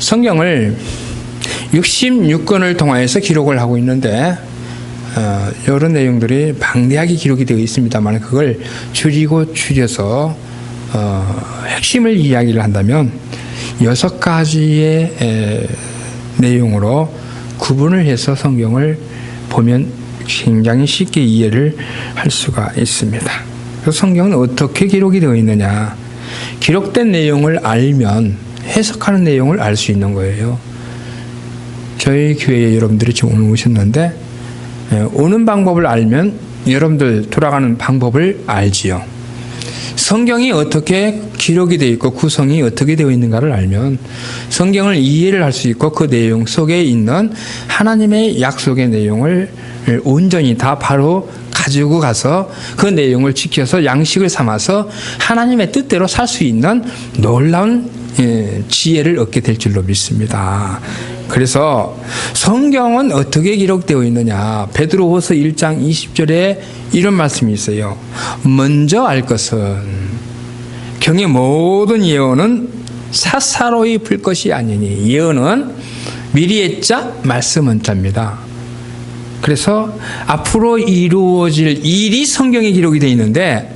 성경을 66권을 통하여서 기록을 하고 있는데 여러 내용들이 방대하게 기록이 되어 있습니다만 그걸 줄여서 핵심을 이야기를 한다면 6가지의 내용으로 구분을 해서 성경을 보면 굉장히 쉽게 이해를 할 수가 있습니다. 그래서 성경은 어떻게 기록이 되어 있느냐, 기록된 내용을 알면 해석하는 내용을 알 수 있는 거예요. 저희 교회에 여러분들이 지금 오늘 오셨는데 오는 방법을 알면 여러분들 돌아가는 방법을 알지요. 성경이 어떻게 기록이 되어 있고 구성이 어떻게 되어 있는가를 알면 성경을 이해를 할 수 있고 그 내용 속에 있는 하나님의 약속의 내용을 온전히 다 바로 가지고 가서 그 내용을 지켜서 양식을 삼아서 하나님의 뜻대로 살 수 있는 놀라운 지혜를 얻게 될 줄로 믿습니다. 그래서 성경은 어떻게 기록되어 있느냐, 베드로후서 1장 20절에 이런 말씀이 있어요. 먼저 알 것은 경의 모든 예언은 사사로이 풀 것이 아니니, 예언은 미리의 자 말씀은 자입니다. 그래서 앞으로 이루어질 일이 성경에 기록이 되어 있는데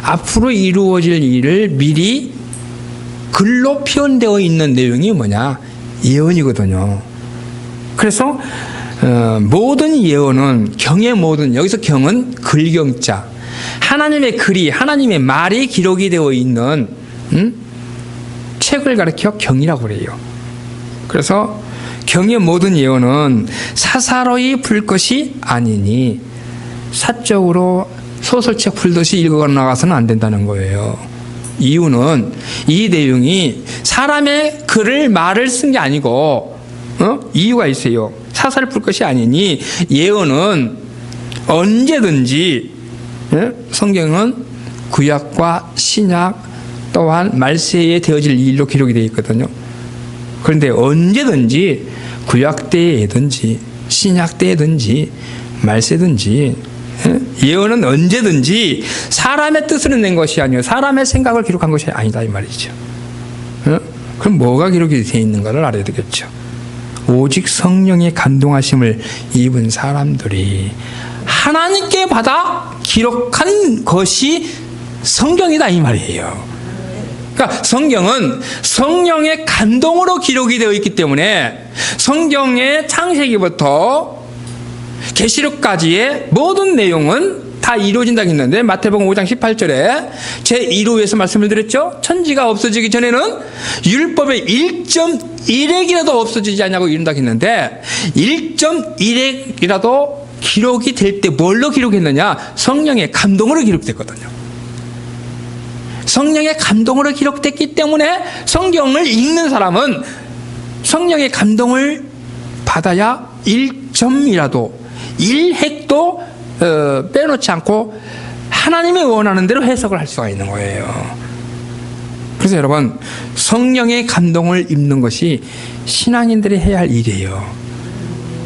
앞으로 이루어질 일을 미리 글로 표현되어 있는 내용이 뭐냐? 예언이거든요. 그래서 모든 예언은 경의 모든, 여기서 경은 글경자, 하나님의 글이, 하나님의 말이 기록이 되어 있는 책을 가리켜 경이라고 그래요. 그래서 경의 모든 예언은 사사로이 풀 것이 아니니, 사적으로 소설책 풀듯이 읽어 나가서는 안 된다는 거예요. 이유는 이 내용이 사람의 글을 말을 쓴 게 아니고 이유가 있어요. 사사를 풀 것이 아니니, 예언은 언제든지 성경은 구약과 신약 또한 말세에 되어질 일로 기록이 되어 있거든요. 그런데 언제든지 구약 때에든지 신약 때든지 말세든지 예언은 언제든지 사람의 뜻으로 낸 것이 아니요 사람의 생각을 기록한 것이 아니다 이 말이죠. 그럼 뭐가 기록이 되어 있는가를 알아야 되겠죠. 오직 성령의 감동하심을 입은 사람들이 하나님께 받아 기록한 것이 성경이다 이 말이에요. 그러니까 성경은 성령의 감동으로 기록이 되어 있기 때문에 성경의 창세기부터 계시록까지의 모든 내용은 다 이루어진다고 했는데, 마태복음 5장 18절에 제1호에서 말씀을 드렸죠. 천지가 없어지기 전에는 율법의 1.1핵이라도 없어지지 않냐고 이룬다고 했는데 1.1핵이라도 기록이 될 때 뭘로 기록했느냐? 성령의 감동으로 기록됐거든요. 성령의 감동으로 기록됐기 때문에 성경을 읽는 사람은 성령의 감동을 받아야 1점이라도 1핵도 빼놓지 않고 하나님이 원하는 대로 해석을 할 수가 있는 거예요. 그래서 여러분, 성령의 감동을 입는 것이 신앙인들이 해야 할 일이에요.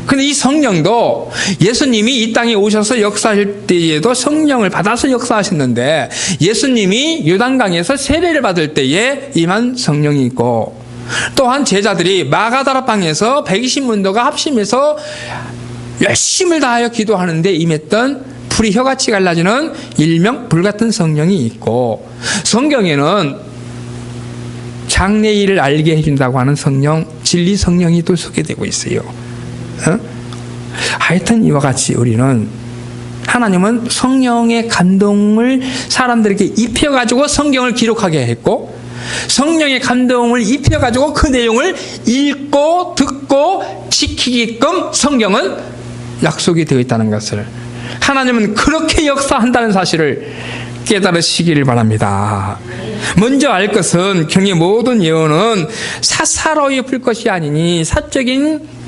근데 이 성령도 예수님이 이 땅에 오셔서 역사할 때에도 성령을 받아서 역사하셨는데, 예수님이 요단강에서 세례를 받을 때에 임한 성령이 있고, 또한 제자들이 마가다라 방에서 120문도가 합심해서 열심을 다하여 기도하는데 임했던 풀이 혀같이 갈라지는 일명 불같은 성령이 있고, 성경에는 장래일을 알게 해준다고 하는 성령, 진리 성령이 또 소개되고 있어요. 하여튼 이와 같이 우리는, 하나님은 성령의 감동을 사람들에게 입혀가지고 성경을 기록하게 했고, 성령의 감동을 입혀가지고 그 내용을 읽고 듣고 지키게끔 성경은 약속이 되어 있다는 것을, 하나님은 그렇게 역사한다는 사실을 깨달으시기를 바랍니다. 먼저 알 것은 경의 모든 예언은 사사로이 풀 것이 아니니, 사적인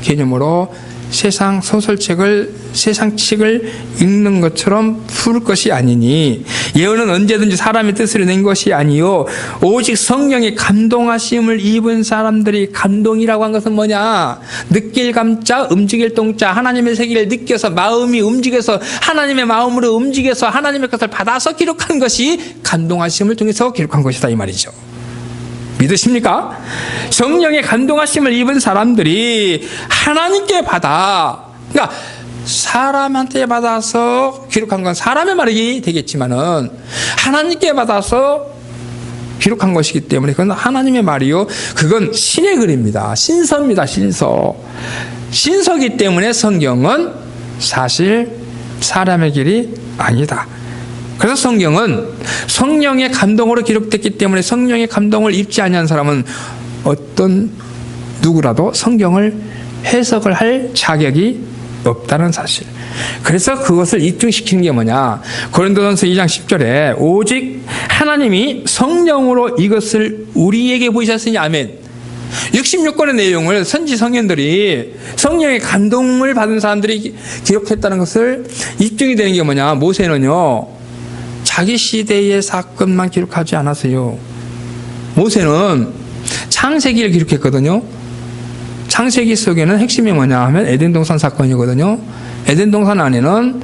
개념으로 세상 소설책을, 세상 책을 읽는 것처럼 풀 것이 아니니, 예언은 언제든지 사람의 뜻으로 낸 것이 아니요 오직 성령의 감동하심을 입은 사람들이, 감동이라고 한 것은 뭐냐? 느낄 감자, 움직일 동자, 하나님의 세계를 느껴서 마음이 움직여서 하나님의 마음으로 움직여서 하나님의 것을 받아서 기록한 것이 감동하심을 통해서 기록한 것이다 이 말이죠. 믿으십니까? 성령의 감동하심을 입은 사람들이 하나님께 받아, 그러니까 사람한테 받아서 기록한 건 사람의 말이 되겠지만은 하나님께 받아서 기록한 것이기 때문에 그건 하나님의 말이요, 그건 신의 글입니다. 신서입니다. 신서이기 때문에 성경은 사실 사람의 길이 아니다. 그래서 성경은 성령의 감동으로 기록됐기 때문에 성령의 감동을 입지 아니한 사람은 어떤 누구라도 성경을 해석을 할 자격이 없다는 사실. 그래서 그것을 입증시키는 게 뭐냐, 고린도전서 2장 10절에 오직 하나님이 성령으로 이것을 우리에게 보이셨으니 아멘. 66권의 내용을 선지 성령들이, 성령의 감동을 받은 사람들이 기록했다는 것을 입증이 되는 게 뭐냐, 모세는요 자기 시대의 사건만 기록하지 않았어요. 모세는 창세기를 기록했거든요. 창세기 속에는 핵심이 뭐냐 하면 에덴 동산 사건이거든요. 에덴 동산 안에는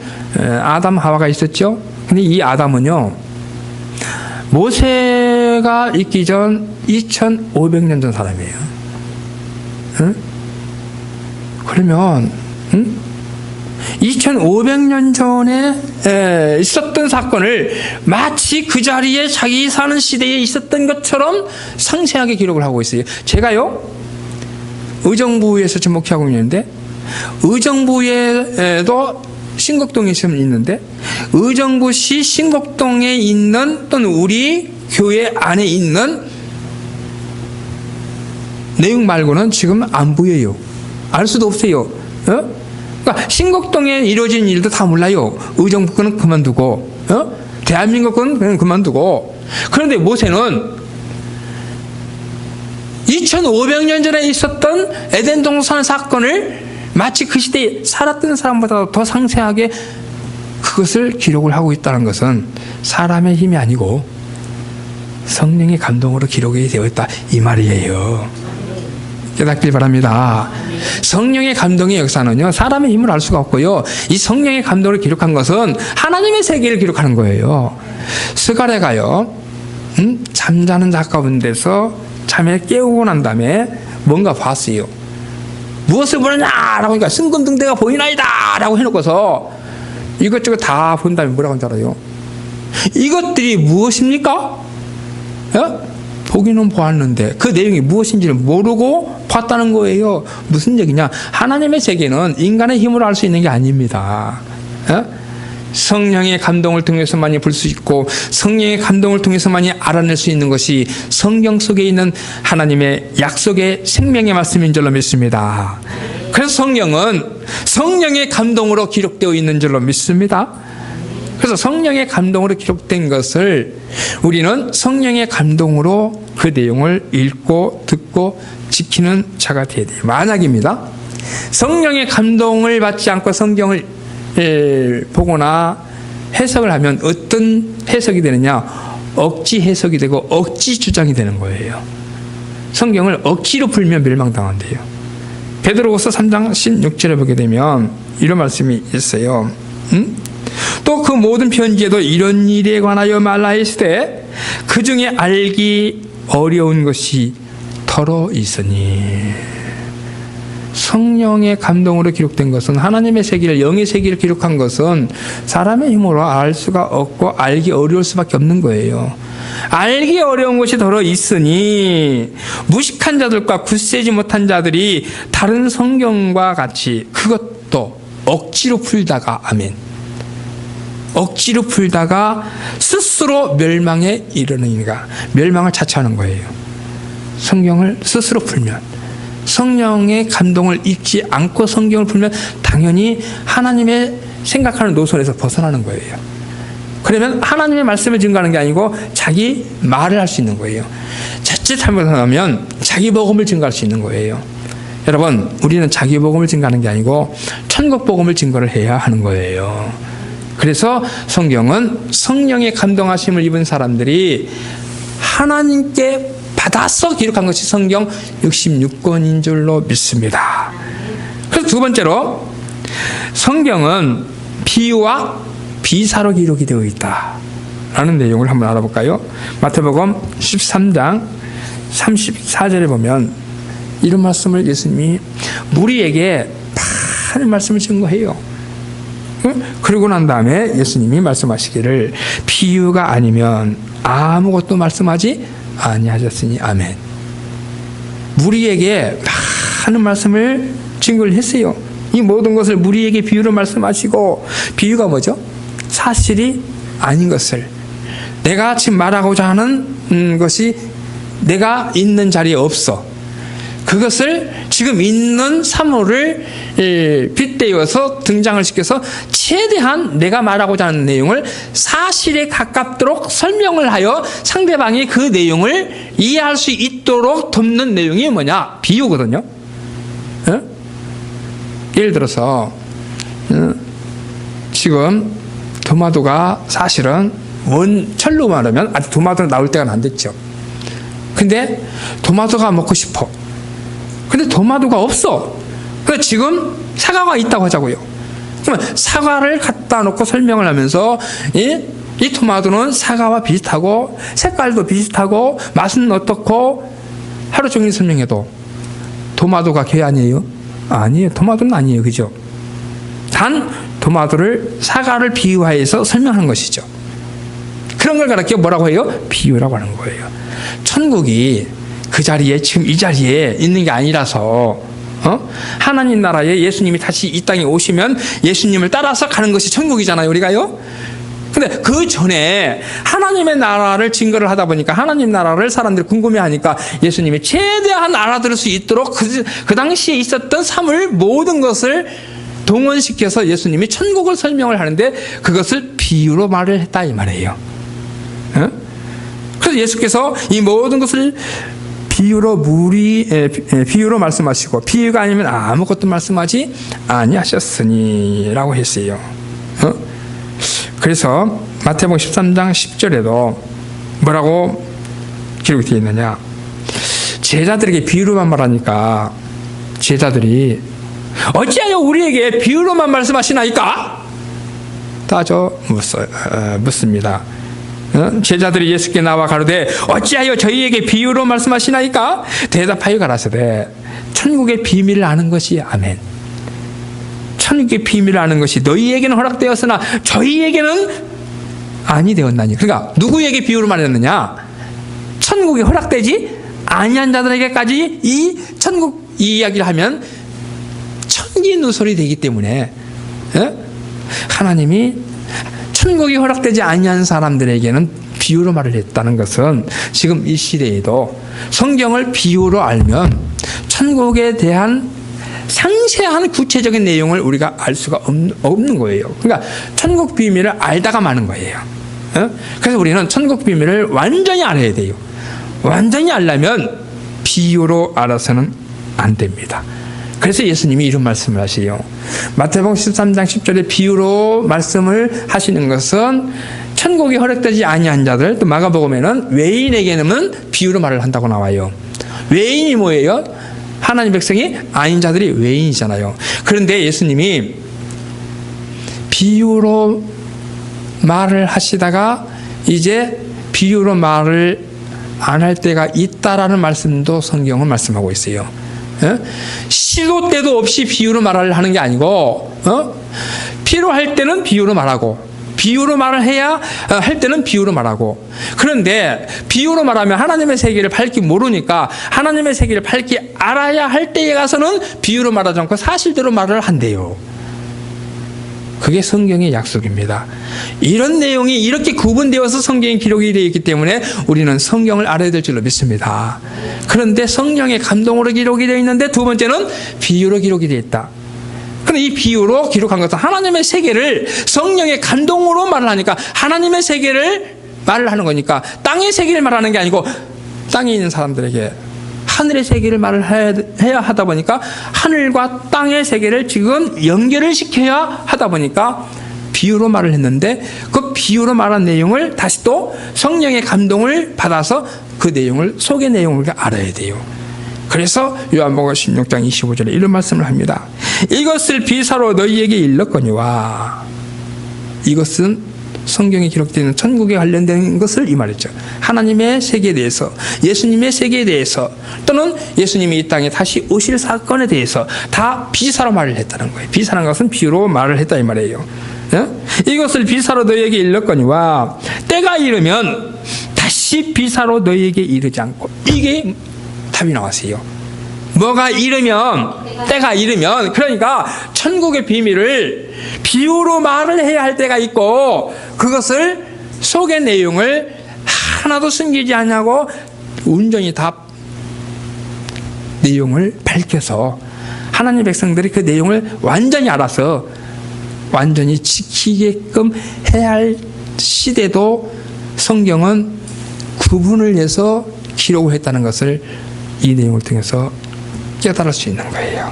아담 하와가 있었죠. 근데 이 아담은요 모세가 있기 전 2500년 전 사람이에요. 응? 그러면 2500년 전에 있었던 사건을 마치 그 자리에 자기 사는 시대에 있었던 것처럼 상세하게 기록을 하고 있어요. 제가요 의정부에서 지금 목회하고 있는데, 의정부에도 신곡동에 있는데, 의정부시 신곡동에 있는 또는 우리 교회 안에 있는 내용 말고는 지금 안 보여요. 알 수도 없어요. 그러니까 신곡동에 이루어진 일도 다 몰라요. 의정부 거는 그만두고, 대한민국 거는 그냥 그만두고. 그런데 모세는 2500년 전에 있었던 에덴 동산 사건을 마치 그 시대에 살았던 사람보다 더 상세하게 그것을 기록을 하고 있다는 것은 사람의 힘이 아니고 성령의 감동으로 기록이 되어 있다, 이 말이에요. 깨닫길 바랍니다. 성령의 감동의 역사는요 사람의 힘을 알 수가 없고요, 이 성령의 감동을 기록한 것은 하나님의 세계를 기록하는 거예요. 스가랴가요 잠자는 자 가운데서 잠에 깨우고 난 다음에 뭔가 봤어요. 무엇을 보느냐라고 하니까 승금등대가 보이나이다 라고 해놓고서 이것저것 다 본 다음에 뭐라고 하는지 알아요? 이것들이 무엇입니까? 보기는 보았는데 그 내용이 무엇인지를 모르고 봤다는 거예요. 무슨 얘기냐, 하나님의 세계는 인간의 힘으로 알 수 있는 게 아닙니다. 성령의 감동을 통해서만이 볼 수 있고 성령의 감동을 통해서만이 알아낼 수 있는 것이 성경 속에 있는 하나님의 약속의 생명의 말씀인 줄로 믿습니다. 그래서 성경은 성령의 감동으로 기록되어 있는 줄로 믿습니다. 그래서 성령의 감동으로 기록된 것을 우리는 성령의 감동으로 그 내용을 읽고 듣고 지키는 자가 되어야 돼요. 만약입니다, 성령의 감동을 받지 않고 성경을 보거나 해석을 하면 어떤 해석이 되느냐, 억지 해석이 되고 억지 주장이 되는 거예요. 성경을 억지로 풀면 멸망당한대요. 베드로후서 3장 16절에 보게 되면 이런 말씀이 있어요. 또 그 모든 편지에도 이런 일에 관하여 말하였으되 그 중에 알기 어려운 것이 더러 있으니. 성령의 감동으로 기록된 것은, 하나님의 세계를, 영의 세계를 기록한 것은 사람의 힘으로 알 수가 없고 알기 어려울 수밖에 없는 거예요. 알기 어려운 것이 더러 있으니 무식한 자들과 굳세지 못한 자들이 다른 성경과 같이 그것도 억지로 풀다가, 아멘, 억지로 풀다가 스스로 멸망에 이르느니라. 멸망을 자처하는 거예요. 성경을 스스로 풀면, 성령의 감동을 잊지 않고 성경을 풀면 당연히 하나님의 생각하는 노선에서 벗어나는 거예요. 그러면 하나님의 말씀을 증거하는 게 아니고 자기 말을 할 수 있는 거예요. 자칫하면 자기 복음을 증거할 수 있는 거예요. 여러분, 우리는 자기 복음을 증거하는 게 아니고 천국 복음을 증거를 해야 하는 거예요. 그래서 성경은 성령의 감동하심을 입은 사람들이 하나님께 받아서 기록한 것이 성경 66권인 줄로 믿습니다. 그래서 두 번째로, 성경은 비유와 비사로 기록이 되어 있다 라는 내용을 한번 알아볼까요? 마태복음 13장 34절에 보면 이런 말씀을 예수님이 무리에게 많은 말씀을 증거해요. 그러고 난 다음에 예수님이 말씀하시기를 비유가 아니면 아무것도 말씀하지 아니하셨으니 아멘. 무리에게 많은 말씀을 증거를 했어요. 이 모든 것을 무리에게 비유로 말씀하시고, 비유가 뭐죠? 사실이 아닌 것을, 내가 지금 말하고자 하는 것이 내가 있는 자리에 없어. 그것을 지금 있는 사물을 빗대어서 등장을 시켜서 최대한 내가 말하고자 하는 내용을 사실에 가깝도록 설명을 하여 상대방이 그 내용을 이해할 수 있도록 돕는 내용이 뭐냐? 비유거든요. 예를 들어서 지금 토마토가 사실은 원철로 말하면 아직 토마토가 나올 때가 안 됐죠. 근데 토마토가 먹고 싶어. 근데 토마토가 없어. 그래서 지금 사과가 있다고 하자고요. 그러면 사과를 갖다 놓고 설명을 하면서 이 토마토는 사과와 비슷하고 색깔도 비슷하고 맛은 어떻고 하루 종일 설명해도 토마토가 걔 아니에요? 아니에요. 토마토는 아니에요. 그죠? 단 토마토를 사과를 비유하여서 설명하는 것이죠. 그런 걸 가르쳐 뭐라고 해요? 비유라고 하는 거예요. 천국이 그 자리에 지금 이 자리에 있는 게 아니라서 하나님 나라에 예수님이 다시 이 땅에 오시면 예수님을 따라서 가는 것이 천국이잖아요. 우리가요. 근데 그 전에 하나님의 나라를 증거를 하다 보니까 하나님 나라를 사람들이 궁금해하니까 예수님이 최대한 알아들을 수 있도록 그 당시에 있었던 사물 모든 것을 동원시켜서 예수님이 천국을 설명을 하는데 그것을 비유로 말을 했다 이 말이에요. 그래서 예수께서 이 모든 것을 비유로 말씀하시고 비유가 아니면 아무것도 말씀하지 아니하셨으니라고 했어요. 그래서 마태복음 13장 10절에도 뭐라고 기록이 되어 있느냐? 제자들에게 비유로만 말하니까 제자들이 어찌하여 우리에게 비유로만 말씀하시나이까? 따져 묻습니다. 제자들이 예수께 나와 가로되 어찌하여 저희에게 비유로 말씀하시나이까? 대답하여 가라사대 천국의 비밀을 아는 것이 아멘. 천국의 비밀을 아는 것이 너희에게는 허락되었으나 저희에게는 아니 되었나니. 그러니까 누구에게 비유로 말했느냐? 천국이 허락되지 아니한 자들에게까지 이 천국 이야기를 하면 천기누설이 되기 때문에 하나님이 천국이 허락되지 아니한 사람들에게는 비유로 말을 했다는 것은 지금 이 시대에도 성경을 비유로 알면 천국에 대한 상세한 구체적인 내용을 우리가 알 수가 없는 거예요. 그러니까 천국 비밀을 알다가 마는 거예요. 그래서 우리는 천국 비밀을 완전히 알아야 돼요. 완전히 알려면 비유로 알아서는 안 됩니다. 그래서 예수님이 이런 말씀을 하시요. 마태복음 13장 10절에 비유로 말씀을 하시는 것은 천국이 허락되지 아니한 자들, 또 마가복음에는 외인에게는 비유로 말을 한다고 나와요. 외인이 뭐예요? 하나님 백성이 아닌 자들이 외인이잖아요. 그런데 예수님이 비유로 말을 하시다가 이제 비유로 말을 안 할 때가 있다라는 말씀도 성경은 말씀하고 있어요. 시도 때도 없이 비유로 말을 하는 게 아니고 필요할 때는 비유로 말하고 비유로 말을 해야 할 때는 비유로 말하고. 그런데 비유로 말하면 하나님의 세계를 밝히 모르니까 하나님의 세계를 밝히 알아야 할 때에 가서는 비유로 말하지 않고 사실대로 말을 한대요. 그게 성경의 약속입니다. 이런 내용이 이렇게 구분되어서 성경에 기록이 되어 있기 때문에 우리는 성경을 알아야 될 줄로 믿습니다. 그런데 성령의 감동으로 기록이 되어 있는데 두 번째는 비유로 기록이 되어 있다. 그런데 이 비유로 기록한 것은 하나님의 세계를 성령의 감동으로 말을 하니까 하나님의 세계를 말을 하는 거니까 땅의 세계를 말하는 게 아니고 땅에 있는 사람들에게 하늘의 세계를 말을 해야 하다 보니까 하늘과 땅의 세계를 지금 연결을 시켜야 하다 보니까 비유로 말을 했는데 그 비유로 말한 내용을 다시 또 성령의 감동을 받아서 그 내용을 속의 내용을 알아야 돼요. 그래서 요한복음 16장 25절에 이런 말씀을 합니다. 이것을 비사로 너희에게 일렀거니와. 이것은 성경에 기록되어 있는 천국에 관련된 것을 이 말이죠. 하나님의 세계에 대해서, 예수님의 세계에 대해서, 또는 예수님이 이 땅에 다시 오실 사건에 대해서 다 비사로 말을 했다는 거예요. 비사라는 것은 비유로 말을 했다 이 말이에요. 이것을 비사로 너희에게 일렀거니와 때가 이르면 다시 비사로 너희에게 이르지 않고. 이게 답이 나왔어요. 뭐가 이르면, 때가 이르면, 그러니까 천국의 비밀을 비유로 말을 해야 할 때가 있고, 그것을 속의 내용을 하나도 숨기지 않냐고 온전히 다 내용을 밝혀서 하나님 백성들이 그 내용을 완전히 알아서 완전히 지키게끔 해야 할 시대도 성경은 구분을 해서 기록을 했다는 것을 이 내용을 통해서 깨달을 수 있는 거예요.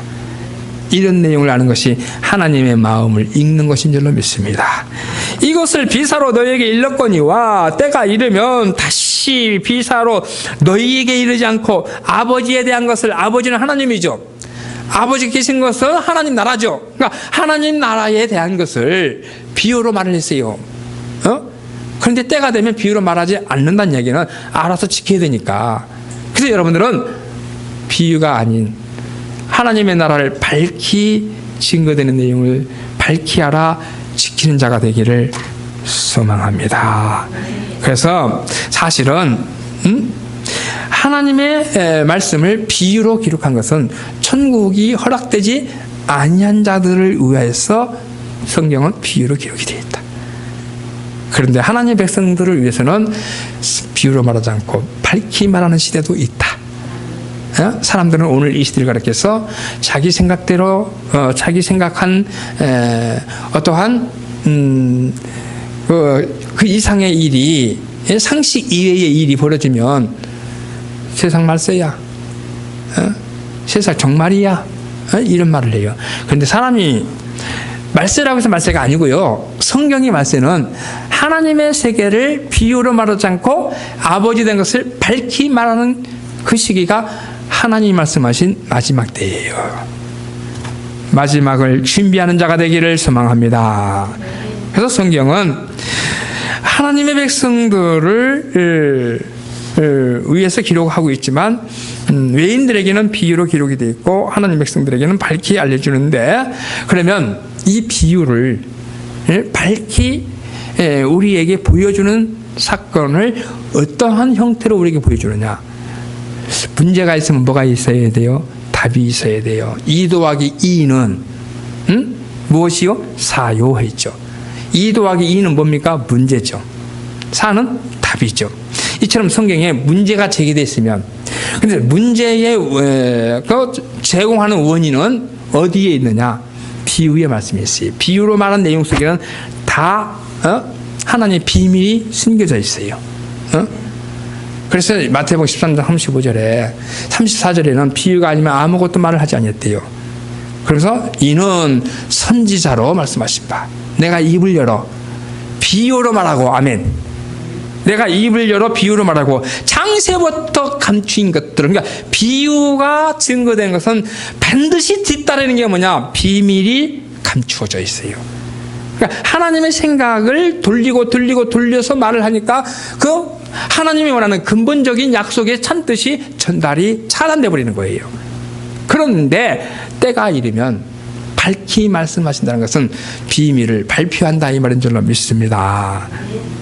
이런 내용을 아는 것이 하나님의 마음을 읽는 것인 줄로 믿습니다. 이것을 비사로 너희에게 일렀거니와 때가 이르면 다시 비사로 너희에게 이르지 않고 아버지에 대한 것을, 아버지는 하나님이죠. 아버지 계신 것은 하나님 나라죠. 그러니까 하나님 나라에 대한 것을 비유로 말을 했어요. 그런데 때가 되면 비유로 말하지 않는다는 얘기는 알아서 지켜야 되니까. 그래서 여러분들은 비유가 아닌 하나님의 나라를 밝히 증거되는 내용을 밝히 알아 지키는 자가 되기를 소망합니다. 그래서 사실은 하나님의 말씀을 비유로 기록한 것은 천국이 허락되지 아니한 자들을 위하여서 성경은 비유로 기록이 되어 있다. 그런데 하나님의 백성들을 위해서는 비유로 말하지 않고 밝히 말하는 시대도 있다. 사람들은 오늘 이 시대를 가리켜서 자기 생각대로 자기 생각한 어떠한 그 이상의 일이, 상식 이외의 일이 벌어지면 세상 말세야, 세상 정말이야, 이런 말을 해요. 그런데 사람이 말세라고 해서 말세가 아니고요, 성경의 말세는 하나님의 세계를 비유로 말하지 않고 아버지 된 것을 밝히 말하는 그 시기가 하나님이 말씀하신 마지막 때예요. 마지막을 준비하는 자가 되기를 소망합니다. 그래서 성경은 하나님의 백성들을 위해서 기록하고 있지만 외인들에게는 비유로 기록이 되어 있고 하나님 백성들에게는 밝히 알려주는데, 그러면 이 비유를 밝히 우리에게 보여주는 사건을 어떠한 형태로 우리에게 보여주느냐. 문제가 있으면 뭐가 있어야 돼요? 답이 있어야 돼요. 2 더하기 2는 무엇이요? 사요 했죠. 2 더하기 2는 뭡니까? 문제죠. 4는 답이죠. 이처럼 성경에 문제가 제기되어 있으면, 근데 문제의 제공하는 원인은 어디에 있느냐? 비유의 말씀이 있어요. 비유로 말한 내용 속에는 다 하나님의 비밀이 숨겨져 있어요. 그래서 마태복음 13장 35절에 34절에는 비유가 아니면 아무것도 말을 하지 않았대요. 그래서 이는 선지자로 말씀하신다. 내가 입을 열어 비유로 말하고, 아멘. 내가 입을 열어 비유로 말하고 창세부터 감추인 것들은, 그러니까 비유가 증거된 것은 반드시 뒤따르는 게 뭐냐? 비밀이 감추어져 있어요. 그러니까 하나님의 생각을 돌려서 말을 하니까 그 하나님이 원하는 근본적인 약속의 찬뜻이 전달이 차단돼 버리는 거예요. 그런데 때가 이르면 밝히 말씀하신다는 것은 비밀을 발표한다 이 말인 줄로 믿습니다.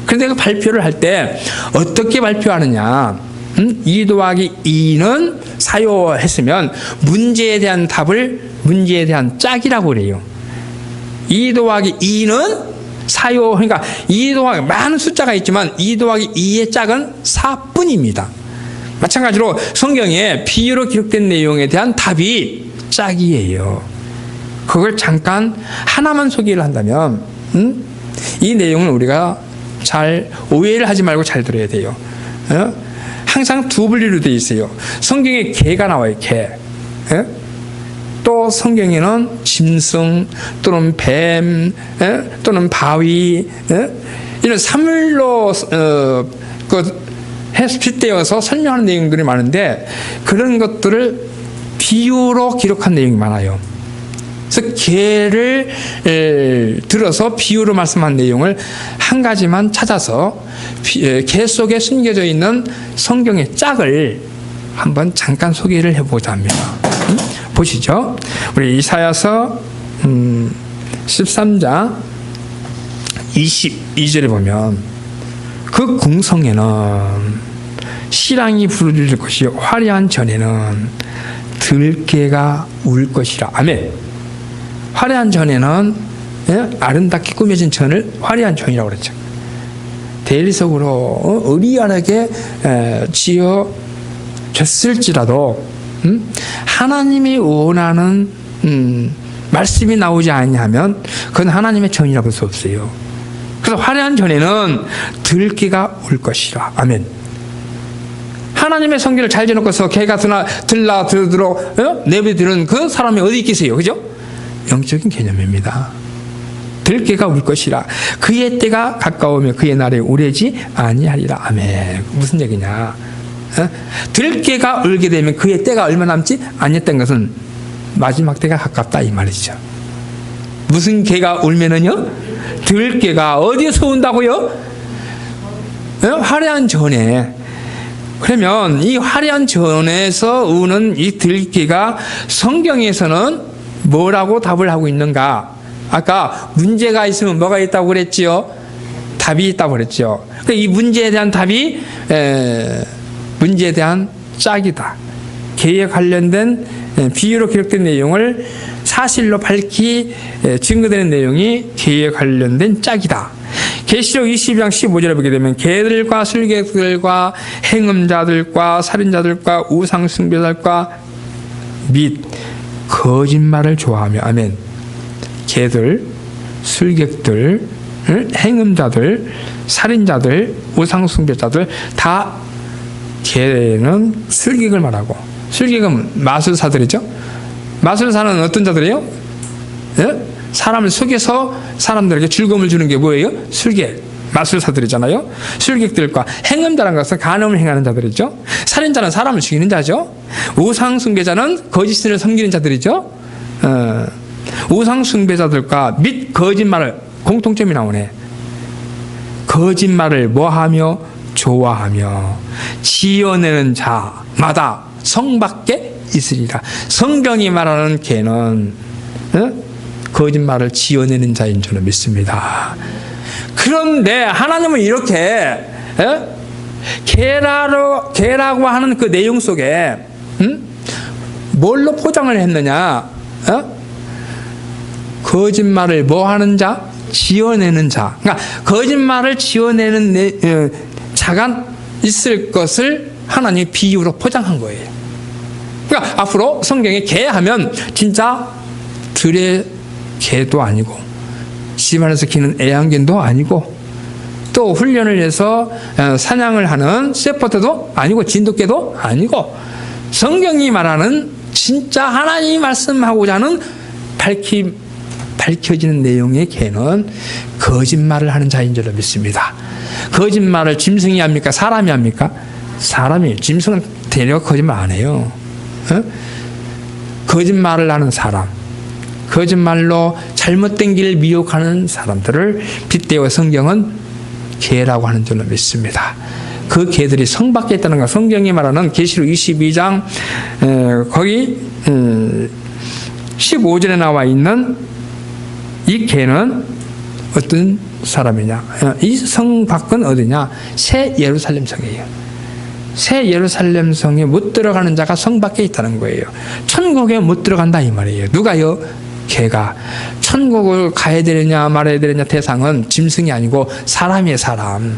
그런데 그 발표를 할 때 어떻게 발표하느냐? 2 더하기 2는 사요했으면 문제에 대한 답을 문제에 대한 짝이라고 그래요. 2 더하기 2는 사요, 그러니까 2 더하기, 많은 숫자가 있지만 2 더하기 2의 짝은 4뿐입니다. 마찬가지로 성경에 비유로 기록된 내용에 대한 답이 짝이에요. 그걸 잠깐 하나만 소개를 한다면 이 내용은 우리가 잘 오해를 하지 말고 잘 들어야 돼요. 항상 두 분류로 되어 있어요. 성경에 개가 나와요. 개. 또 성경에는 짐승 또는 뱀 또는 바위 이런 사물로 빗대어서 설명하는 내용들이 많은데, 그런 것들을 비유로 기록한 내용이 많아요. 그래서 개를 들어서 비유로 말씀한 내용을 한 가지만 찾아서 개 속에 숨겨져 있는 성경의 짝을 한번 잠깐 소개를 해보자 합니다. 보시죠. 우리 이사야서 13장 22절에 보면 그 궁성에는 시랑이 부르짖을 것이 화려한 전에는 들깨가 울 것이라. 아멘. 화려한 전에는 아름답게 꾸며진 전을 화려한 전이라고 그랬죠. 대리석으로 의리하게 지어졌을지라도 하나님이 원하는 말씀이 나오지 않냐면 그건 하나님의 전이라고 할 수 없어요. 그래서 화려한 전에는 들깨가 올 것이라. 아멘. 하나님의 성경을 잘 지어놓고서 개가 들러 내버려두는 그 사람이 어디 있겠어요? 그죠? 영적인 개념입니다. 들깨가 울 것이라. 그의 때가 가까우며 그의 날에 오래지 아니하리라. 아멘. 무슨 얘기냐? 들깨가 울게 되면 그의 때가 얼마 남지 않았던 것은 마지막 때가 가깝다 이 말이죠. 무슨 개가 울면은요? 들깨가 어디에서 운다고요? 화려한 전에. 그러면 이 화려한 전에서 우는 이 들깨가 성경에서는 뭐라고 답을 하고 있는가? 아까 문제가 있으면 뭐가 있다고 그랬지요? 답이 있다고 그랬죠. 이 문제에 대한 답이 문제에 대한 짝이다. 개에 관련된 비유로 기록된 내용을 사실로 밝히 증거되는 내용이 개에 관련된 짝이다. 계시록 22장 15절에 보게 되면 개들과 술객들과 행음자들과 살인자들과 우상숭배자들과 및 거짓말을 좋아하며. 아멘. 개들, 술객들, 행음자들, 살인자들, 우상숭배자들 다 개는 술객을 말하고, 술객은 마술사들이죠. 마술사는 어떤 자들이에요? 예? 사람을 속여서 사람들에게 즐거움을 주는 게 뭐예요? 술객, 마술사들이잖아요. 술객들과 행음자라는 것은 간음을 행하는 자들이죠. 살인자는 사람을 죽이는 자죠. 우상숭배자는 거짓을 섬기는 자들이죠. 우상숭배자들과 및 거짓말을, 공통점이 나오네. 거짓말을 뭐하며? 좋아하며 지어내는 자마다 성 밖에 있으리라. 성경이 말하는 개는 거짓말을 지어내는 자인 줄을 믿습니다. 그런데 하나님은 이렇게 개라고 하는 그 내용 속에 뭘로 포장을 했느냐? 거짓말을 뭐 하는 자? 지어내는 자. 그러니까 거짓말을 지어내는 자가 있을 것을 하나님이 비유로 포장한 거예요. 그러니까 앞으로 성경에 개 하면 진짜 들의 개도 아니고 집안에서 키는 애완견도 아니고 또 훈련을 해서 사냥을 하는 세퍼드도 아니고 진돗개도 아니고 성경이 말하는 진짜 하나님이 말씀하고자 하는 밝혀지는 내용의 개는 거짓말을 하는 자인 줄로 믿습니다. 거짓말을 짐승이 합니까? 사람이 합니까? 사람이. 짐승은 대려 거짓말 안 해요. 거짓말을 하는 사람, 거짓말로 잘못된 길을 미혹하는 사람들을 빗대어 성경은 개라고 하는 줄로 믿습니다. 그 개들이 성 밖에 있다는 것, 성경이 말하는 계시록 22장 거기 15절에 나와 있는 이 개는 어떤 사람이냐? 이 성 밖은 어디냐? 새 예루살렘 성이에요. 새 예루살렘 성에 못 들어가는 자가 성 밖에 있다는 거예요. 천국에 못 들어간다 이 말이에요. 누가요? 개가. 천국을 가야 되느냐 말아야 되느냐 대상은 짐승이 아니고 사람이에요. 사람.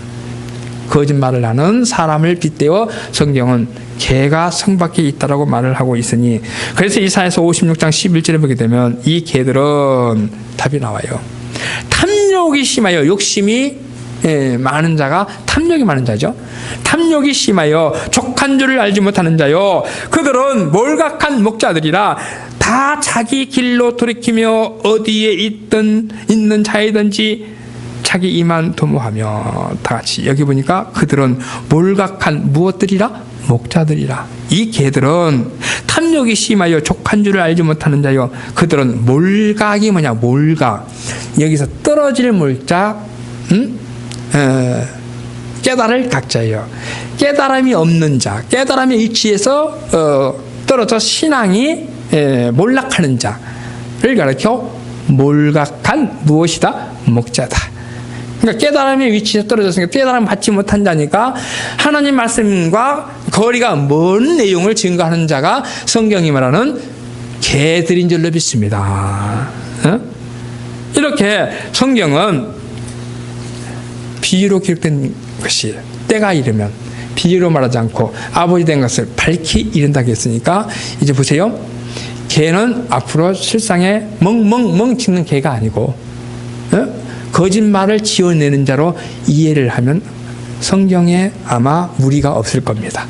거짓말을 하는 사람을 빗대어 성경은 개가 성 밖에 있다라고 말을 하고 있으니, 그래서 이사야서 56장 11절에 보게 되면 이 개들은 답이 나와요. 탐욕이 심하여 욕심이 많은 자가, 탐욕이 많은 자죠. 탐욕이 심하여 족한 줄을 알지 못하는 자요. 그들은 몰각한 목자들이라 다 자기 길로 돌이키며 어디에 있는 자이든지 자기 이만 도모하며. 다 같이 여기 보니까 그들은 몰각한 무엇들이라? 목자들이라. 이 개들은 탐욕이 심하여 족한 줄을 알지 못하는 자요. 그들은 몰각이 뭐냐? 몰각. 여기서 떨어질 몰자, 깨달을 각자예요. 깨달음이 없는 자, 깨달음의 위치에서 떨어져 신앙이 몰락하는 자를 가르쳐 몰각한 무엇이다? 목자다. 그러니까 깨달음의 위치에서 떨어졌으니까 깨달음 받지 못한 자니까 하나님 말씀과 거리가 먼 내용을 증거하는 자가 성경이 말하는 개들인 줄로 믿습니다. 이렇게 성경은 비유로 기록된 것이 때가 이르면 비유로 말하지 않고 아버지 된 것을 밝히 이른다고 했으니까 이제 보세요. 개는 앞으로 실상에 멍멍멍 짖는 개가 아니고 거짓말을 지어내는 자로 이해를 하면 성경에 아마 무리가 없을 겁니다.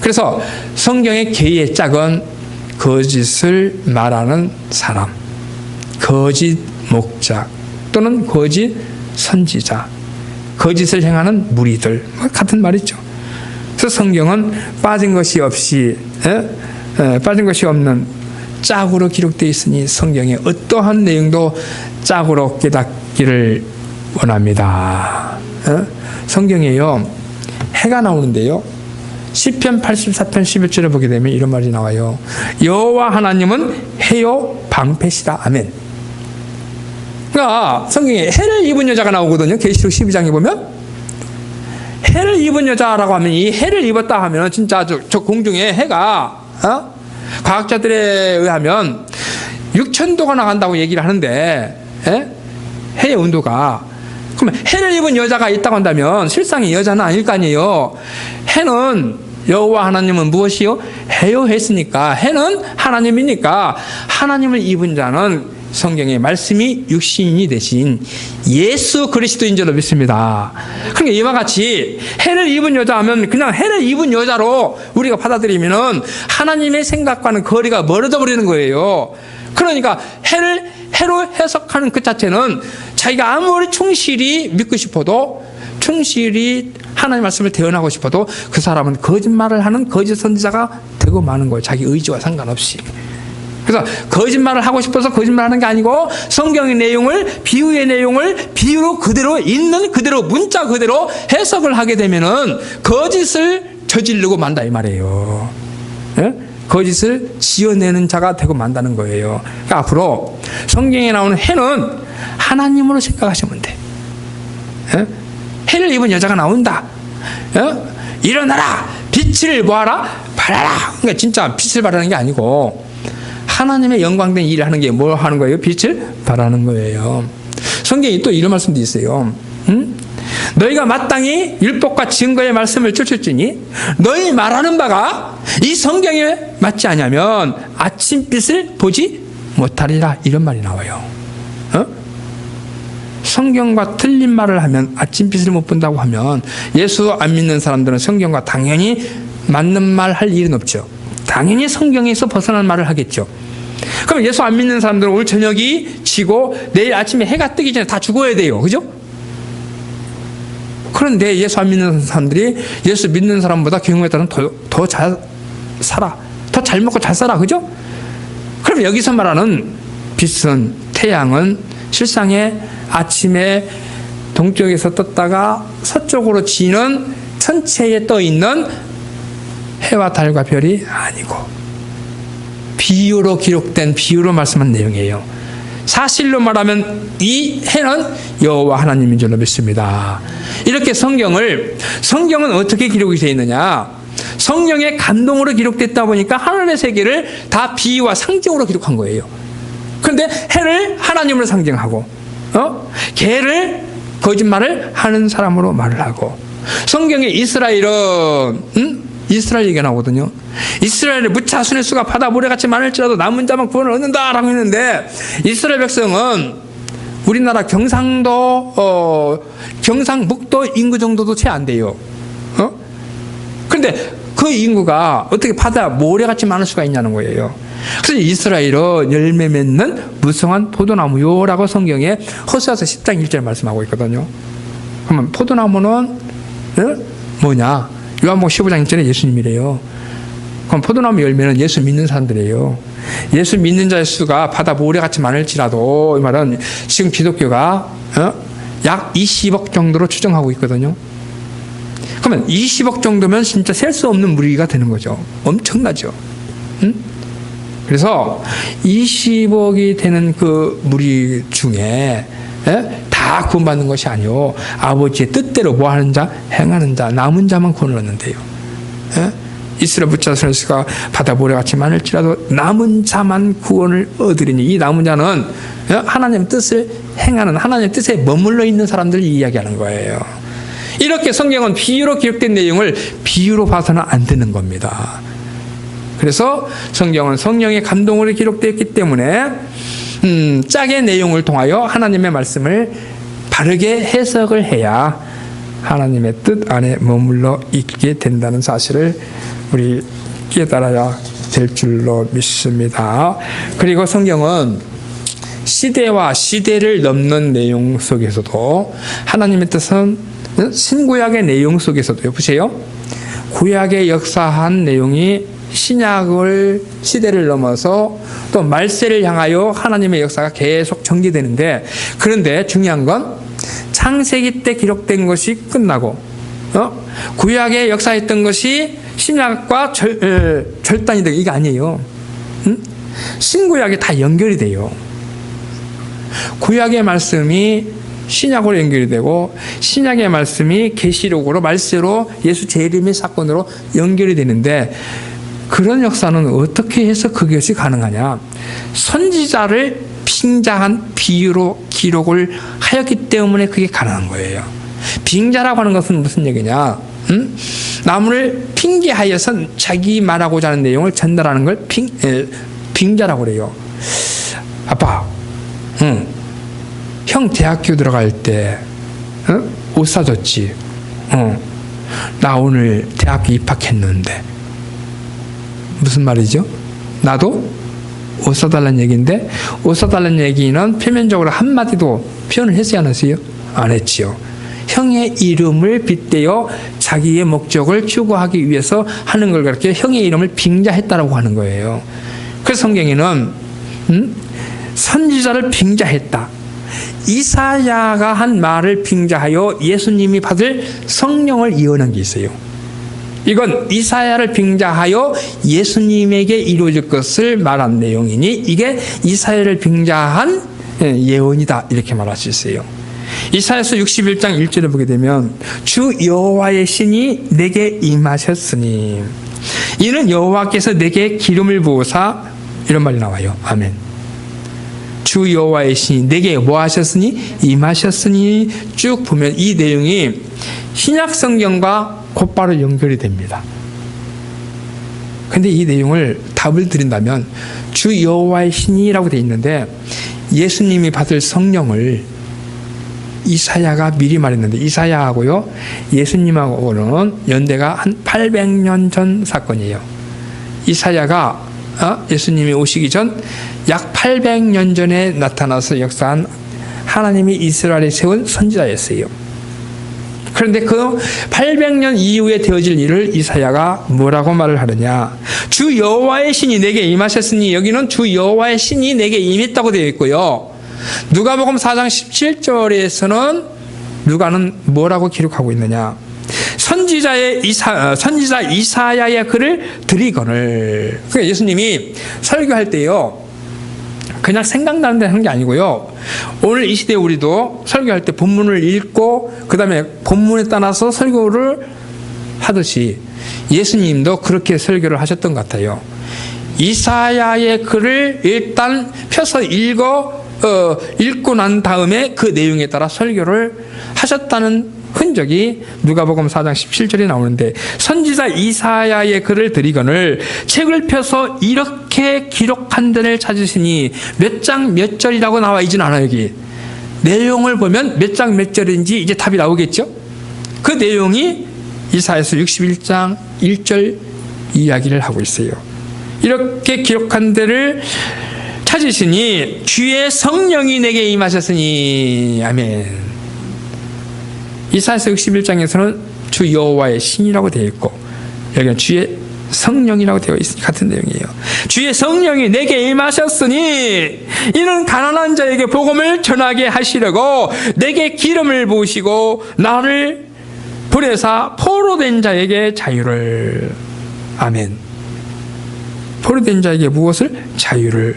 그래서 성경의 개의 짝은 거짓을 말하는 사람, 거짓 목자 또는 거짓 선지자, 거짓을 행하는 무리들, 같은 말이죠. 그래서 성경은 빠진 것이 없는 짝으로 기록되어 있으니 성경의 어떠한 내용도 짝으로 깨닫기를 원합니다. 성경에요, 해가 나오는데요, 시편 84편 11절을 보게 되면 이런 말이 나와요. 여호와 하나님은 해요 방패시다. 아멘. 그러니까 성경에 해를 입은 여자가 나오거든요. 계시록 12장에 보면 해를 입은 여자라고 하면, 이 해를 입었다 하면 진짜 저 공중에 해가 과학자들에 의하면 6,000도가 나간다고 얘기를 하는데, 해의 온도가, 그러면 해를 입은 여자가 있다고 한다면 실상이 여자는 아닐 거 아니에요. 해는 여호와 하나님은 무엇이요? 해요 했으니까 해는 하나님이니까 하나님을 입은 자는 성경의 말씀이 육신이 되신 예수 그리스도인 줄로 믿습니다. 그러니까 이와 같이 해를 입은 여자 하면 그냥 해를 입은 여자로 우리가 받아들이면은 하나님의 생각과는 거리가 멀어져 버리는 거예요. 그러니까 해로 해석하는 그 자체는 자기가 아무리 충실히 믿고 싶어도, 충실히 하나님 말씀을 대언하고 싶어도 그 사람은 거짓말을 하는 거짓 선지자가 되고 마는 거예요. 자기 의지와 상관없이. 그래서 거짓말을 하고 싶어서 거짓말하는 게 아니고 성경의 내용을, 비유의 내용을 비유로 그대로 있는 그대로 문자 그대로 해석을 하게 되면은 거짓을 저지르고 만다 이 말이에요. 거짓을 지어내는 자가 되고 만다는 거예요. 그러니까 앞으로 성경에 나오는 해는 하나님으로 생각하시면 돼. 해를 입은 여자가 나온다. 일어나라, 빛을 보아라, 발하라. 그러니까 진짜 빛을 발하는 게 아니고 하나님의 영광된 일을 하는 게 뭐 하는 거예요? 빛을 발하는 거예요. 성경이 또 이런 말씀도 있어요. 너희가 마땅히 율법과 증거의 말씀을 쫓을지니 너희 말하는 바가 이 성경에 맞지 않으면 아침빛을 보지 못하리라. 이런 말이 나와요. 성경과 틀린 말을 하면 아침빛을 못 본다고 하면 예수 안 믿는 사람들은 성경과 당연히 맞는 말 할 일은 없죠. 당연히 성경에서 벗어난 말을 하겠죠. 그럼 예수 안 믿는 사람들은 오늘 저녁이 지고 내일 아침에 해가 뜨기 전에 다 죽어야 돼요. 그죠? 그런데 예수 안 믿는 사람들이 예수 믿는 사람보다 경우에 따라서 더 잘 살아. 더 잘 먹고 잘 살아. 그죠? 그럼 여기서 말하는 빛은, 태양은 실상에 아침에 동쪽에서 떴다가 서쪽으로 지는 천체에 떠 있는 해와 달과 별이 아니고 비유로 기록된, 비유로 말씀한 내용이에요. 사실로 말하면 이 해는 여호와 하나님인 줄로 믿습니다. 이렇게 성경은 어떻게 기록이 되어 있느냐? 성령의 감동으로 기록됐다 보니까 하늘의 세계를 다 비유와 상징으로 기록한 거예요. 그런데 해를 하나님으로 상징하고 개를 거짓말을 하는 사람으로 말을 하고, 성경에 이스라엘 얘기가 나오거든요. 이스라엘의 무차 순의 수가 바다 모래같이 많을지라도 남은 자만 구원을 얻는다라고 했는데, 이스라엘 백성은 우리나라 경상북도 인구 정도도 채 안 돼요. 그런데 그 인구가 어떻게 바다 모래같이 많을 수가 있냐는 거예요. 그래서 이스라엘은 열매 맺는 무성한 포도나무요라고 성경에 호세아서 10장 1절 말씀하고 있거든요. 그러면 포도나무는 뭐냐? 요한복음 15장 1절에 예수님이래요. 그럼 포도나무 열매는 예수 믿는 사람들이에요. 예수 믿는 자의 수가 바다 모래같이 많을지라도, 이 말은 지금 기독교가 약 20억 정도로 추정하고 있거든요. 그러면 20억 정도면 진짜 셀 수 없는 무리가 되는 거죠. 엄청나죠. 그래서 20억이 되는 그 무리 중에 다 구원받는 것이 아니요, 아버지의 뜻대로 뭐 하는 자, 행하는 자, 남은 자만 구원을 얻는데요. 이스라엘 부자선수가 바다 모래같이 많을지라도 남은 자만 구원을 얻으리니, 이 남은 자는 하나님의 뜻을 행하는, 하나님의 뜻에 머물러 있는 사람들을 이야기하는 거예요. 이렇게 성경은 비유로 기록된 내용을 비유로 봐서는 안 되는 겁니다. 그래서 성경은 성령의 감동으로 기록되어 있기 때문에 짝의 내용을 통하여 하나님의 말씀을 바르게 해석을 해야 하나님의 뜻 안에 머물러 있게 된다는 사실을 우리 깨달아야 될 줄로 믿습니다. 그리고 성경은 시대와 시대를 넘는 내용 속에서도 하나님의 뜻은 신구약의 내용 속에서도요, 보세요. 구약의 역사한 내용이 신약을 시대를 넘어서 또 말세를 향하여 하나님의 역사가 계속 전개되는데, 그런데 중요한 건 창세기 때 기록된 것이 끝나고 구약에 역사했던 것이 신약과 절단이 되고, 이게 아니에요. 신구약이 다 연결이 돼요. 구약의 말씀이 신약으로 연결이 되고, 신약의 말씀이 계시록으로, 말세로, 예수 재림의 사건으로 연결이 되는데, 그런 역사는 어떻게 해서 그것이 가능하냐? 선지자를 빙자한 비유로 기록을 하였기 때문에 그게 가능한 거예요. 빙자라고 하는 것은 무슨 얘기냐? 나무를 핑계하여서 자기 말하고자 하는 내용을 전달하는 걸 빙자라고 그래요. 아빠, 형 대학교 들어갈 때 옷 사줬지? 나 오늘 대학교 입학했는데. 무슨 말이죠? 나도 옷 사달라는 얘기인데, 옷 사달라는 얘기는 표면적으로 한마디도 표현을 했지 않았어요? 안 했지요. 형의 이름을 빗대어 자기의 목적을 추구하기 위해서 하는 걸 그렇게 형의 이름을 빙자했다라고 하는 거예요. 그래서 성경에는 선지자를 빙자했다. 이사야가 한 말을 빙자하여 예수님이 받을 성령을 예언한 게 있어요. 이건 이사야를 빙자하여 예수님에게 이루어질 것을 말한 내용이니, 이게 이사야를 빙자한 예언이다, 이렇게 말할 수 있어요. 이사야서 61장 1절을 보게 되면 주 여호와의 신이 내게 임하셨으니 이는 여호와께서 내게 기름을 부으사, 이런 말이 나와요. 아멘. 주 여호와의 신이 내게 뭐 하셨으니? 임하셨으니. 쭉 보면 이 내용이 신약 성경과 곧바로 연결이 됩니다. 근데 이 내용을 답을 드린다면 주 여호와의 신이라고 되어 있는데, 예수님이 받을 성령을 이사야가 미리 말했는데, 이사야하고요 예수님하고는 연대가 한 800년 전 사건이에요. 이사야가 예수님이 오시기 전 약 800년 전에 나타나서 역사한 하나님이 이스라엘에 세운 선지자였어요. 그런데 그 800년 이후에 되어질 일을 이사야가 뭐라고 말을 하느냐? 주 여호와의 신이 내게 임하셨으니, 여기는 주 여호와의 신이 내게 임했다고 되어 있고요. 누가복음 4장 17절에서는 누가는 뭐라고 기록하고 있느냐? 선지자 이사야의 글을 드리거늘. 그러니까 예수님이 설교할 때요, 그냥 생각나는 데 하는 게 아니고요, 오늘 이 시대에 우리도 설교할 때 본문을 읽고 그 다음에 본문에 따라서 설교를 하듯이 예수님도 그렇게 설교를 하셨던 것 같아요. 이사야의 글을 일단 펴서 읽고 난 다음에 그 내용에 따라 설교를 하셨다는 흔적이 누가복음 4장 17절에 나오는데, 선지자 이사야의 글을 드리거늘 책을 펴서 이렇게 기록한 데를 찾으시니, 몇 장 몇 절이라고 나와 있진 않아요. 여기 내용을 보면 몇 장 몇 절인지 이제 답이 나오겠죠. 그 내용이 이사야서 61장 1절 이야기를 하고 있어요. 이렇게 기록한 데를 찾으시니 주의 성령이 내게 임하셨으니. 아멘. 이사야서 61장에서는 주 여호와의 신이라고 되어 있고, 여기는 주의 성령이라고 되어 있으니 같은 내용이에요. 주의 성령이 내게 임하셨으니 이는 가난한 자에게 복음을 전하게 하시려고 내게 기름을 부으시고 나를 보내사 포로된 자에게 자유를, 아멘. 포로된 자에게 무엇을? 자유를,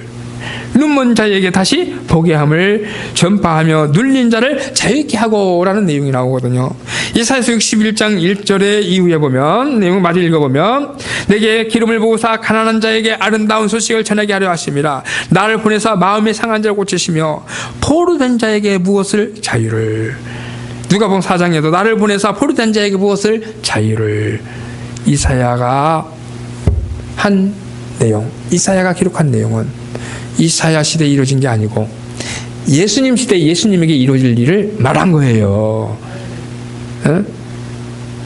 눈먼 자에게 다시 보게 함을 전파하며 눌린 자를 자유케 하고 라는 내용이 나오거든요. 이사야서 61장 1절에 이후에 보면, 내용 마저 읽어보면, 내게 기름을 부으사 가난한 자에게 아름다운 소식을 전하게 하려 하심이라. 나를 보내사 마음에 상한 자를 고치시며 포로된 자에게 무엇을? 자유를. 누가복음 4장에도 나를 보내사 포로된 자에게 무엇을? 자유를. 이사야가 한 내용, 이사야가 기록한 내용은 이사야 시대에 이루어진 게 아니고 예수님 시대에 예수님에게 이루어질 일을 말한 거예요.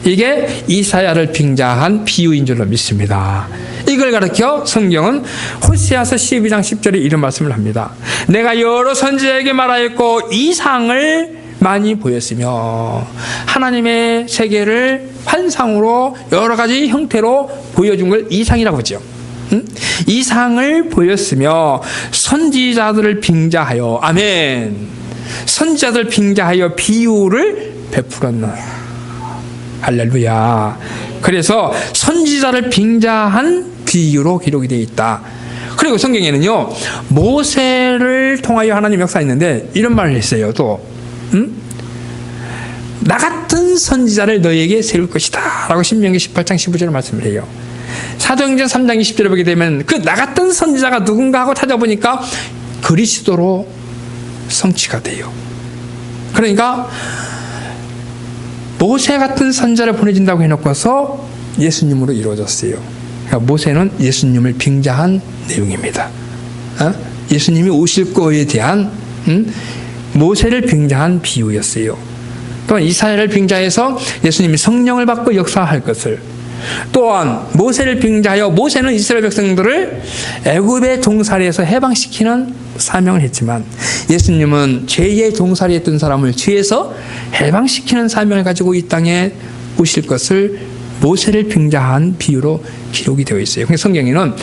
이게 이사야를 빙자한 비유인 줄로 믿습니다. 이걸 가르쳐 성경은 호세아서 12장 10절에 이런 말씀을 합니다. 내가 여러 선지자에게 말하였고 이상을 많이 보였으며, 하나님의 세계를 환상으로 여러 가지 형태로 보여준 걸 이상이라고 하죠. 이상을 보였으며 선지자들을 빙자하여, 아멘, 선지자들 빙자하여 비유를 베풀었노라. 할렐루야. 그래서 선지자를 빙자한 비유로 기록이 되어 있다. 그리고 성경에는요, 모세를 통하여 하나님 역사했는데 이런 말을 했어요. 또 나 같은 선지자를 너에게 세울 것이다 라고 신명기 18장 15절에 말씀을 해요. 사도행전 3장 20절에 보게 되면 그 나 같은 선지자가 누군가 하고 찾아보니까 그리스도로 성취가 돼요. 그러니까 모세 같은 선지자를 보내준다고 해놓고서 예수님으로 이루어졌어요. 그러니까 모세는 예수님을 빙자한 내용입니다. 예수님이 오실 거에 대한 모세를 빙자한 비유였어요. 또한 이사야를 빙자해서 예수님이 성령을 받고 역사할 것을, 또한 모세를 빙자하여 모세는 이스라엘 백성들을 애굽의 종살이에서 해방시키는 사명을 했지만 예수님은 죄의 종살이에 있던 사람을 죄에서 해방시키는 사명을 가지고 이 땅에 오실 것을 모세를 빙자한 비유로 기록이 되어 있어요. 그러니까 성경에는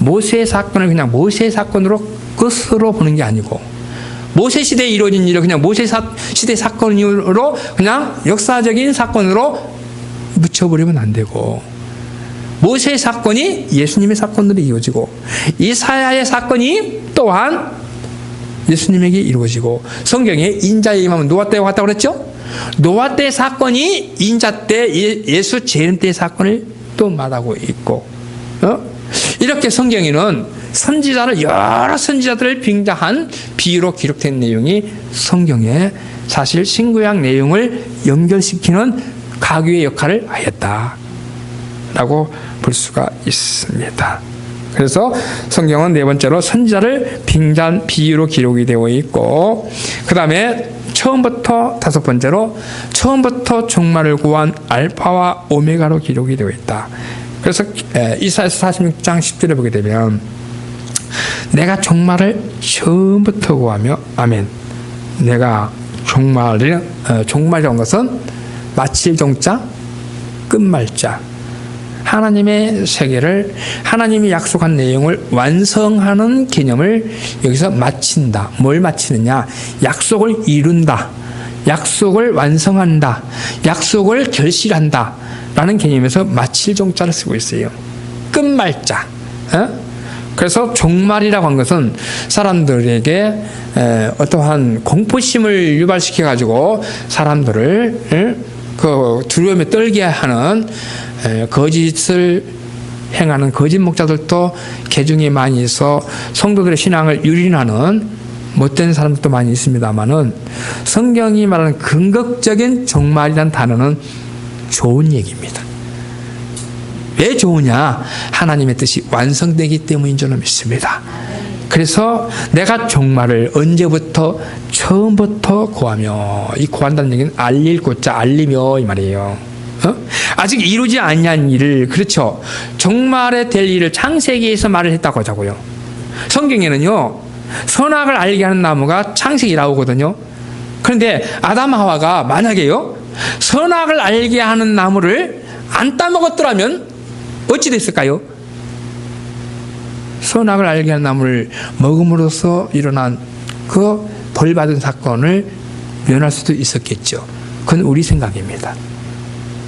모세의 사건을 그냥 모세의 사건으로 끝으로 보는 게 아니고, 모세 시대에 이루어진 일을 그냥 모세 시대 사건으로 그냥 역사적인 사건으로 묻혀버리면 안 되고, 모세의 사건이 예수님의 사건으로 이루어지고, 이사야의 사건이 또한 예수님에게 이루어지고, 성경에 인자의 임함은 노아 때와 같다고 그랬죠? 노아 때 사건이 인자 때 예수 재림 때의 사건을 또 말하고 있고, 이렇게 성경에는 선지자를, 여러 선지자들을 빙자한 비유로 기록된 내용이 성경에 사실 신구약 내용을 연결시키는 가교의 역할을 하였다라고 볼 수가 있습니다. 그래서 성경은 네 번째로 선지자를 빙자한 비유로 기록이 되어 있고, 그 다음에 처음부터 다섯 번째로 처음부터 종말을 구한 알파와 오메가로 기록이 되어 있다. 그래서 이사야서 46장 10절에 보게 되면 내가 종말을 처음부터 구하며, 아멘, 내가 종말이라는 것은 마칠 종자, 끝말자, 하나님의 세계를, 하나님이 약속한 내용을 완성하는 개념을 여기서 마친다. 뭘 마치느냐? 약속을 이룬다, 약속을 완성한다, 약속을 결실한다 라는 개념에서 마칠 종자를 쓰고 있어요. 끝말자. 그래서 종말이라고 한 것은 사람들에게 어떠한 공포심을 유발시켜 가지고 사람들을 그 두려움에 떨게 하는 거짓을 행하는 거짓 목자들도 개중에 많이 있어 성도들의 신앙을 유린하는 못된 사람들도 많이 있습니다만은, 성경이 말하는 긍정적인 종말이라는 단어는 좋은 얘기입니다. 왜 좋으냐? 하나님의 뜻이 완성되기 때문인 줄 믿습니다. 그래서 내가 종말을 언제부터? 처음부터 구하며, 이 구한다는 얘기는 알릴 고자 알리며 이 말이에요. 아직 이루지 아니한 일을, 그렇죠, 종말에 될 일을 창세기에서 말을 했다고 하자고요. 성경에는요, 선악을 알게 하는 나무가 창세기 나오거든요. 그런데 아담 하와가 만약에요 선악을 알게 하는 나무를 안 따먹었더라면 어찌 됐을까요? 선악을 알게 하는 나무를 먹음으로써 일어난 그 벌받은 사건을 면할 수도 있었겠죠. 그건 우리 생각입니다.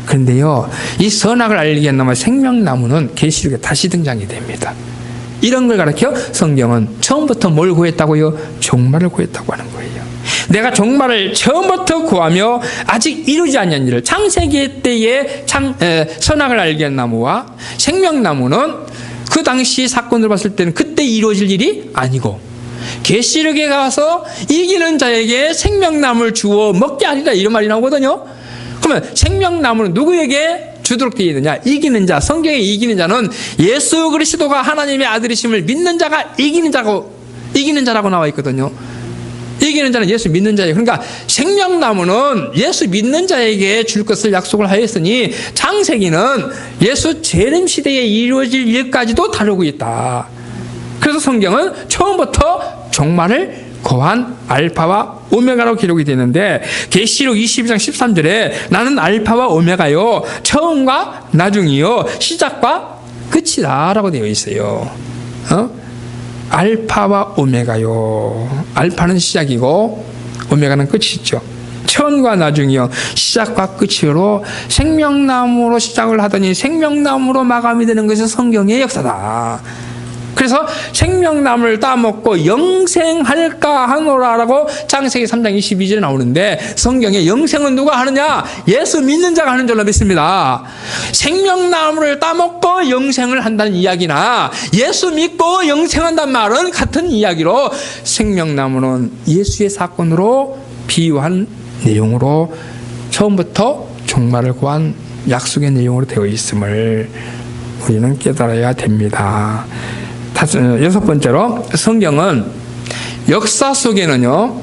그런데요, 이 선악을 알게 하는 나무, 생명나무는 계시록에 다시 등장이 됩니다. 이런 걸 가르쳐 성경은 처음부터 뭘 구했다고요? 종말을 구했다고 하는 거예요. 내가 종말을 처음부터 구하며 아직 이루지 않은 일을, 창세기 때의 선악을 알게 한 나무와 생명나무는 그 당시 사건을 봤을 때는 그때 이루어질 일이 아니고 계시록에 가서 이기는 자에게 생명나무를 주어 먹게 하리라, 이런 말이 나오거든요. 그러면 생명나무는 누구에게 주도록 되어 있느냐? 이기는 자. 성경에 이기는 자는 예수 그리스도가 하나님의 아들이심을 믿는 자가 이기는 자라고 나와 있거든요. 이기는 자는 예수 믿는 자예요. 그러니까 생명나무는 예수 믿는 자에게 줄 것을 약속을 하였으니 창세기는 예수 재림 시대에 이루어질 일까지도 다루고 있다. 그래서 성경은 처음부터 종말을 거한 알파와 오메가로 기록이 되는데, 계시록 22장 13절에 나는 알파와 오메가요, 처음과 나중이요, 시작과 끝이다 라고 되어 있어요. 알파와 오메가요. 알파는 시작이고 오메가는 끝이죠. 처음과 나중이요, 시작과 끝으로 생명나무로 시작을 하더니 생명나무로 마감이 되는 것이 성경의 역사다. 그래서 생명나무를 따먹고 영생할까 하노라라고 창세기 3장 22절에 나오는데, 성경에 영생은 누가 하느냐? 예수 믿는 자가 하는 줄로 믿습니다. 생명나무를 따먹고 영생을 한다는 이야기나 예수 믿고 영생한다는 말은 같은 이야기로, 생명나무는 예수의 사건으로 비유한 내용으로 처음부터 종말을 구한 약속의 내용으로 되어 있음을 우리는 깨달아야 됩니다. 여섯 번째로, 성경은 역사 속에는요,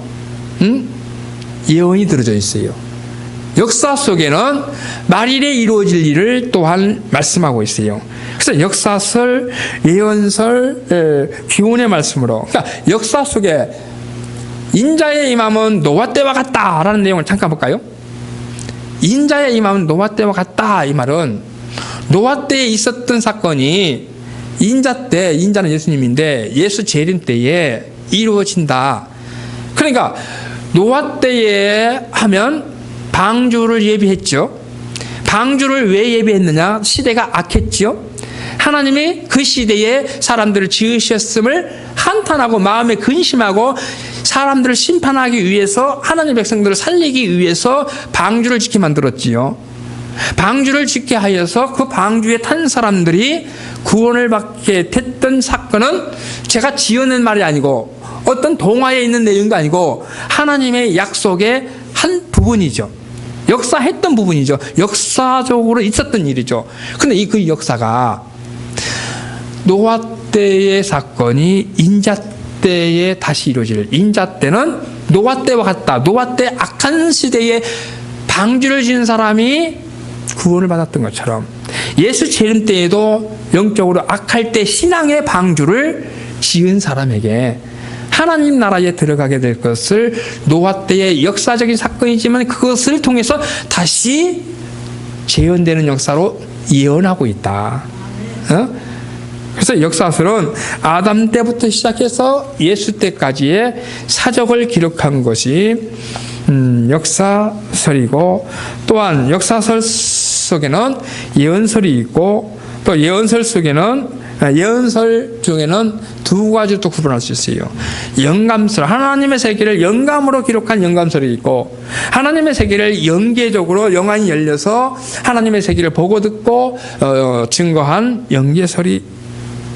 예언이 들어져 있어요. 역사 속에는 말일에 이루어질 일을 또한 말씀하고 있어요. 그래서 역사설, 예언설, 기원의 말씀으로, 그러니까 역사 속에 인자의 임함은 노아 때와 같다라는 내용을 잠깐 볼까요? 인자의 임함은 노아 때와 같다, 이 말은 노아 때에 있었던 사건이 인자 때, 인자는 예수님인데 예수 재림 때에 이루어진다. 그러니까 노아 때에 하면 방주를 예비했죠. 방주를 왜 예비했느냐? 시대가 악했죠. 하나님이 그 시대에 사람들을 지으셨음을 한탄하고 마음에 근심하고 사람들을 심판하기 위해서, 하나님의 백성들을 살리기 위해서 방주를 짓게 만들었지요. 방주를 짓게 하여서 그 방주에 탄 사람들이 구원을 받게 됐던 사건은 제가 지어낸 말이 아니고 어떤 동화에 있는 내용도 아니고 하나님의 약속의 한 부분이죠. 역사했던 부분이죠. 역사적으로 있었던 일이죠. 근데 그 역사가 노아 때의 사건이 인자 때에 다시 이루어질, 인자 때는 노아 때와 같다. 노아 때 악한 시대에 방주를 지은 사람이 구원을 받았던 것처럼 예수 재림 때에도 영적으로 악할 때 신앙의 방주를 지은 사람에게 하나님 나라에 들어가게 될 것을, 노아 때의 역사적인 사건이지만 그것을 통해서 다시 재현되는 역사로 예언하고 있다. 그래서 역사설은 아담 때부터 시작해서 예수 때까지의 사적을 기록한 것이 역사설이고, 또한 역사설 속에는 예언설이 있고, 또 예언설 중에는 두 가지로 또 구분할 수 있어요. 영감설, 하나님의 세계를 영감으로 기록한 영감설이 있고, 하나님의 세계를 연계적으로 영안이 열려서 하나님의 세계를 보고 듣고 증거한 연계설이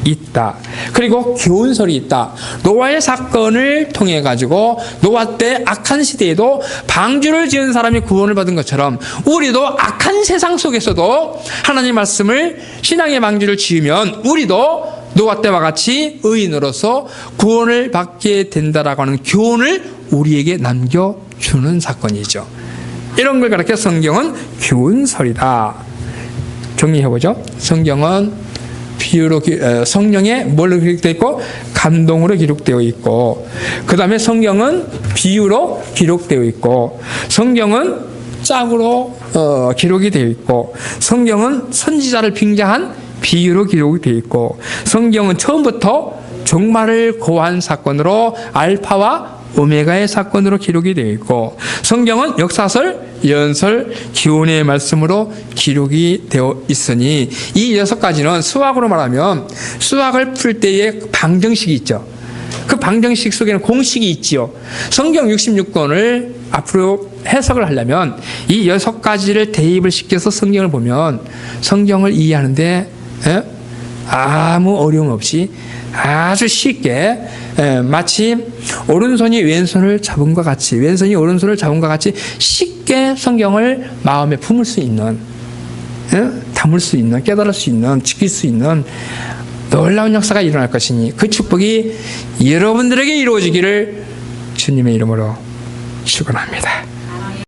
있다. 그리고 교훈설이 있다. 노아의 사건을 통해 가지고 노아 때 악한 시대에도 방주를 지은 사람이 구원을 받은 것처럼 우리도 악한 세상 속에서도 하나님 말씀을, 신앙의 방주를 지으면 우리도 노아 때와 같이 의인으로서 구원을 받게 된다라고 하는 교훈을 우리에게 남겨주는 사건이죠. 이런 걸 가르쳐 성경은 교훈설이다. 정리해보죠. 성경은 비유로, 성령에 뭘로 기록되어 있고? 감동으로 기록되어 있고, 그 다음에 성경은 비유로 기록되어 있고, 성경은 짝으로 기록이 되어 있고, 성경은 선지자를 빙자한 비유로 기록이 되어 있고, 성경은 처음부터 종말을 고한 사건으로 알파와 오메가의 사건으로 기록이 되어 있고, 성경은 역사설, 예언설, 기원의 말씀으로 기록이 되어 있으니 이 6가지는 수학으로 말하면 수학을 풀 때의 방정식이 있죠. 그 방정식 속에는 공식이 있지요. 성경 66권을 앞으로 해석을 하려면 이 6가지를 대입을 시켜서 성경을 보면 성경을 이해하는데 아무 어려움 없이 아주 쉽게, 마치 오른손이 왼손을 잡은 것 같이, 왼손이 오른손을 잡은 것 같이 쉽게 성경을 마음에 품을 수 있는, 담을 수 있는, 깨달을 수 있는, 지킬 수 있는 놀라운 역사가 일어날 것이니 그 축복이 여러분들에게 이루어지기를 주님의 이름으로 축원합니다.